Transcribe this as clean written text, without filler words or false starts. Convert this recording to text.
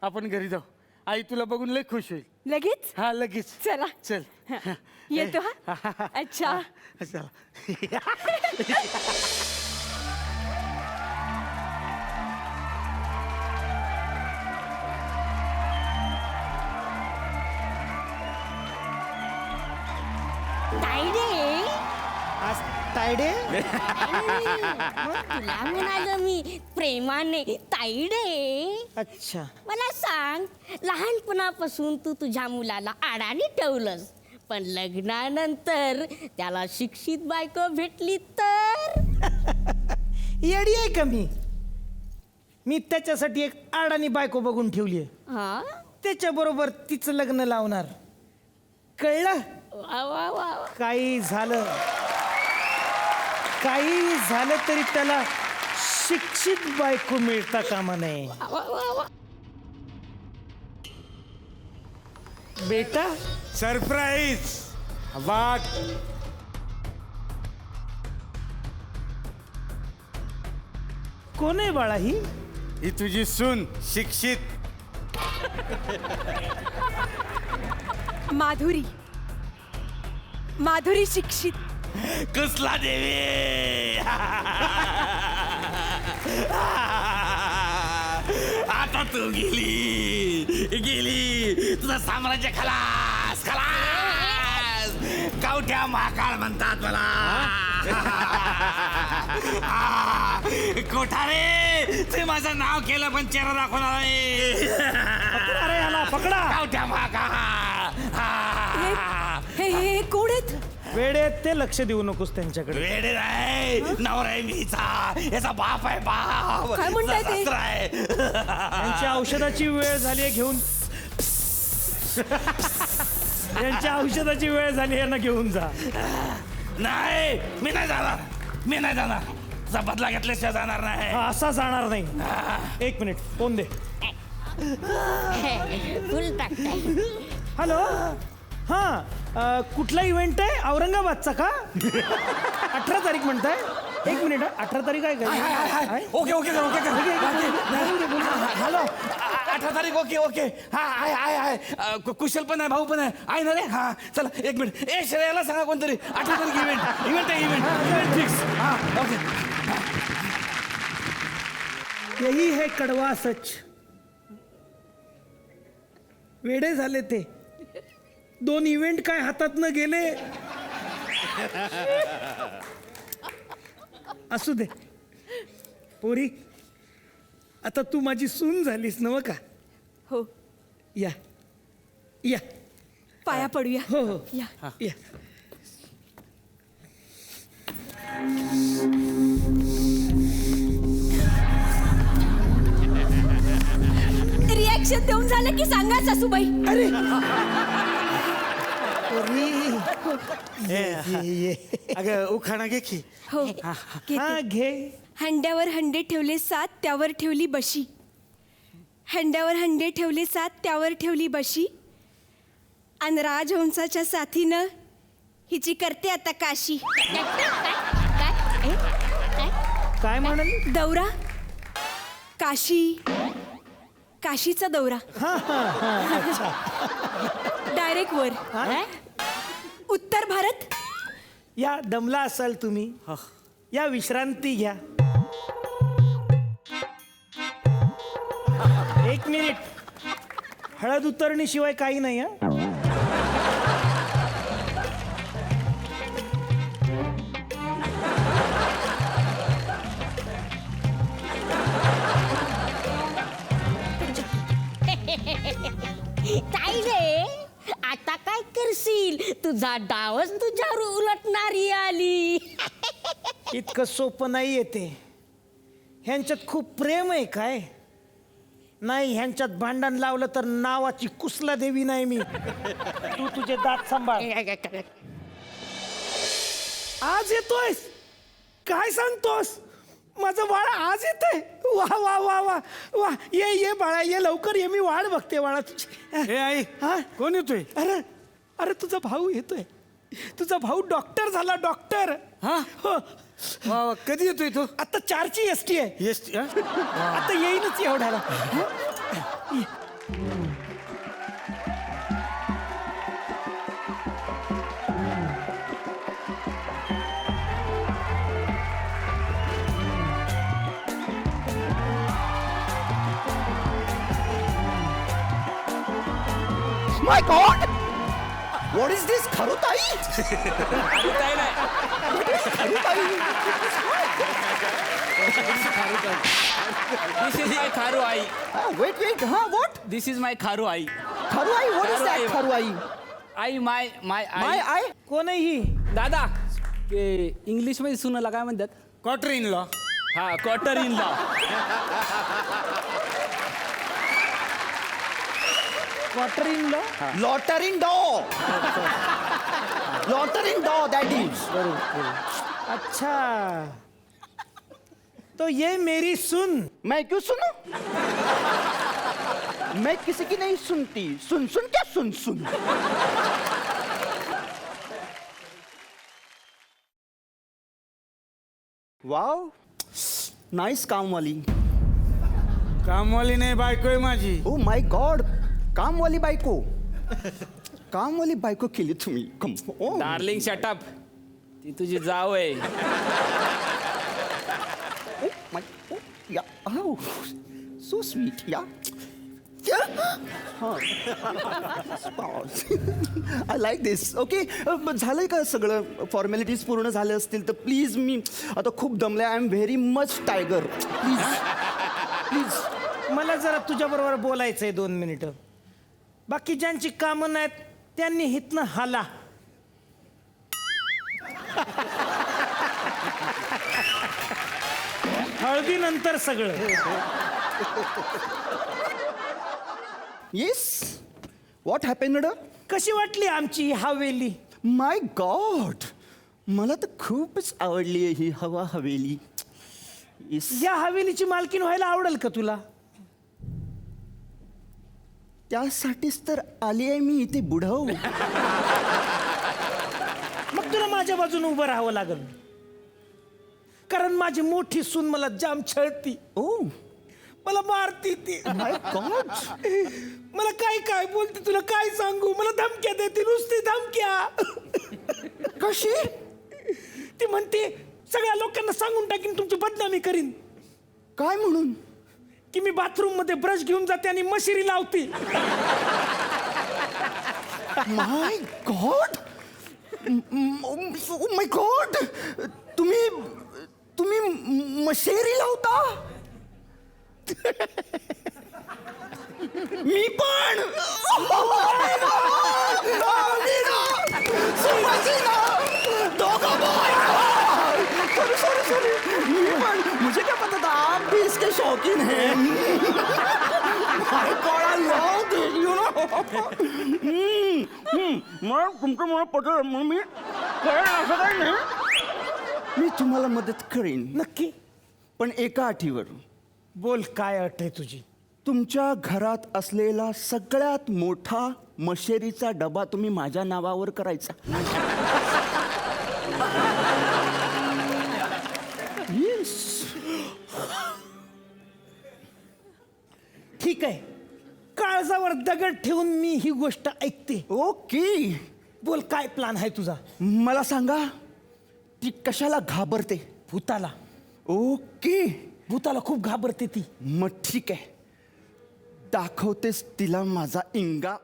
आपण घरी जाऊ. आई तुला बघून लय खुश होईल. लगेच हा लगेच. चला चल. येतो हा. अच्छा चला. तायडे तायडे तुला म्हणालो मी प्रेमाने तायडे. अच्छा मला सांग, लहानपणापासून तू तुझ्या मुलाला आडाने ठेवलंस, पण लग्नानंतर त्याला शिक्षित बायको भेटली तर येडी आहे का मी त्याच्यासाठी एक आडानी बायको बघून ठेवली आहे. हा त्याच्याबरोबर तिचं लग्न लावणार. कळलं? वा वा वा वा. काही झालं तरी त्याला शिक्षित बायको मिळता कामा नये. वा वा वा. बेटा सरप्राईज. वाट. कोण आहे बाळा ही? ही तुझी सून शिक्षित. माधुरी माधुरी शिक्षित. कसला देवी. आता तू गेली तुझं साम्राज्य खलास खलास. गावठ्या महाकाळ म्हणतात मला. कोठारे ते माझं नाव केलं पण चेहरा दाखवणार नाही. अरे ह्याला पकडा. गावठ्या महाकाळ. हे हे कोण आहेत? वेडे ते लक्ष देऊ नकोस त्यांच्याकडे. वेडे नाही, नवरा आहे मीचा. याचा बाप आहे बाप. काय म्हणताय ते? सासरा आहे. त्यांच्या औषधाची वेळ झाली आहे घेऊन. यांच्या औषधाची वेळ झाली आहे ना, घेऊन जा. नाही मी नाही जाणार. तुझा बदला घेतल्याशिवाय जाणार नाही. असा जाणार नाही. एक मिनिट फोन दे. फुल टाकताय. हॅलो. हां कुठला इव्हेंट आहे? औरंगाबादचा का? 18 तारीख म्हणताय? एक मिनिट. 18 तारीख आहे का? Okay hello. 18 तारीख. ओके हा आहे. कुशल पण आहे, भाऊ पण आहे ना रे. हा चला एक मिनिट. श्रेयाला सांगा कोणतरी. 18 तारीख इव्हेंट फिक्स. हा ओके. यही है कड़वा सच. वेडे झाले ते. 2 इव्हेंट काय हातात न गेले. असू दे पोरी, आता तू माझी सून झालीस नव का? हो, या या. पाया पडूया. हो या. या. रिॲक्शन देऊन झालं की सांगा सासूबाई. अरे ये. अगं उखाणा घे की. हो हा घेते. घे. हंड्यावर हंडे ठेवले 7, त्यावर ठेवली बशी. हंड्यावर हंडे ठेवले 7, त्यावर ठेवली बशी. आणि राजहंसाच्या साथीनं हिची करते आता काशी. काय म्हणाली? दौरा काशी. काशीचा दौरा. डायरेक्ट वर. उत्तर भारत. या दमला असाल तुम्ही, या विश्रांती घ्या. 1 मिनिट. हळद उतरणीशिवाय काही नाही. हा ताईडे, आता काय करशील? तुझा डावच तुझ्यावर उलटणारी आली. इतकं सोपं नाही येते. ह्यांच्यात खूप प्रेम आहे काय? नाही, ह्यांच्यात भांडण लावलं तर नावाची कुसला देवी नाही मी. तू तुझे दात सांभाळ. आज येतोयस? काय सांगतोस? माझं बाळ आज येतंय? वा वा वा वा वा. ये ये बाळा, ये लवकर ये. मी वाट बघते बाळा तुझी. हे आई. हा कोण येतोय? अरे अरे तुझा भाऊ येतोय. तुझा भाऊ डॉक्टर झाला, डॉक्टर. हा हो. वा, कधी येतोय तो? आता 4ची ST आहे. येस. आता येईनच एवढ्याला. My god what is this खरुताई काय नाही दिस इज माय खारू आई वेट हा व्हॉट दिस इज माय खारू आई खरुआई व्हॉट इज खरुआई. दॅट खरुआई आई माय माय आई आय कोण आहे ही दादा इंग्लिश मध्ये सुनाला काय म्हणतात क्वार्टर इन लॉ हा quarter in law quarter in law लॉटरिंग डॉ लॉटरिंग डॉ दॅट इज अच्छा तो ये मेरी सुन मैं क्यों सुनूं मैं किसी की नहीं सुनती सुन सुन क्या सुन सुन वाव नाइस कामवाली कामवाली नाही बायको आहे माझी ओ माय गॉड कामवाली बायको कामवाली बायको केली तुम्ही ओ डार्लिंग शटअप ती तुझी जाव आहे my oh yeah oh so sweet yeah I like this okay झालंय का सगळं फॉर्मॅलिटीज पूर्ण झाल्या असतील तर प्लीज मी आता खूप दमले I am very much tiger please please मला जरा तुझ्याबरोबर बोलायचं आहे 2 मिनिटं बाकी ज्यांची कामं नाहीत त्यांनी हितनं हाला हळदीनंतर सगळं येस व्हॉट हॅपेंड कशी वाटली आमची ही हवेली माय गॉड मला तर खूपच आवडली आहे ही हवा हवेली येस या हवेलीची मालकीन व्हायला आवडेल का तुला त्यासाठीच तर आली आहे मी इथे बुढव मग तुला माझ्या बाजूने उभं राहावं लागेल कारण माझी मोठी सून मला जाम छळती ओ मला मारती ती माय गॉड मला काय काय बोलते तुला काय सांगू मला धमक्या देते नुसती धमक्या कशी ती म्हणते सगळ्या लोकांना सांगून टाकीन तुमची बदनामी करीन काय म्हणून की मी बाथरूम मध्ये ब्रश घेऊन जाते आणि मशिरी लावते माय गॉड माय गॉड तुम्ही तुम्ही मशेरी लावता मी पण सॉरी मी पण मुझे क्या पता था आप भी इसके शौकीन हैं मला तुमचं मला पटलं म्हणून मी करेन असं काही नाही मी तुम्हाला मदत करेन नक्की पण एका अटीवर बोल काय अट आहे तुझी तुमच्या घरात असलेला सगळ्यात मोठा मशेरीचा डबा तुम्ही माझ्या नावावर करायचा येस ठीक आहे काळजावर दगड ठेवून मी ही गोष्ट ऐकते ओके बोल काय प्लान आहे तुझा मला सांगा ती कशाला घाबरते भूताला ओके भूताला खूप घाबरते ती मग ठीक आहे दाखवतेस तिला माझा इंगा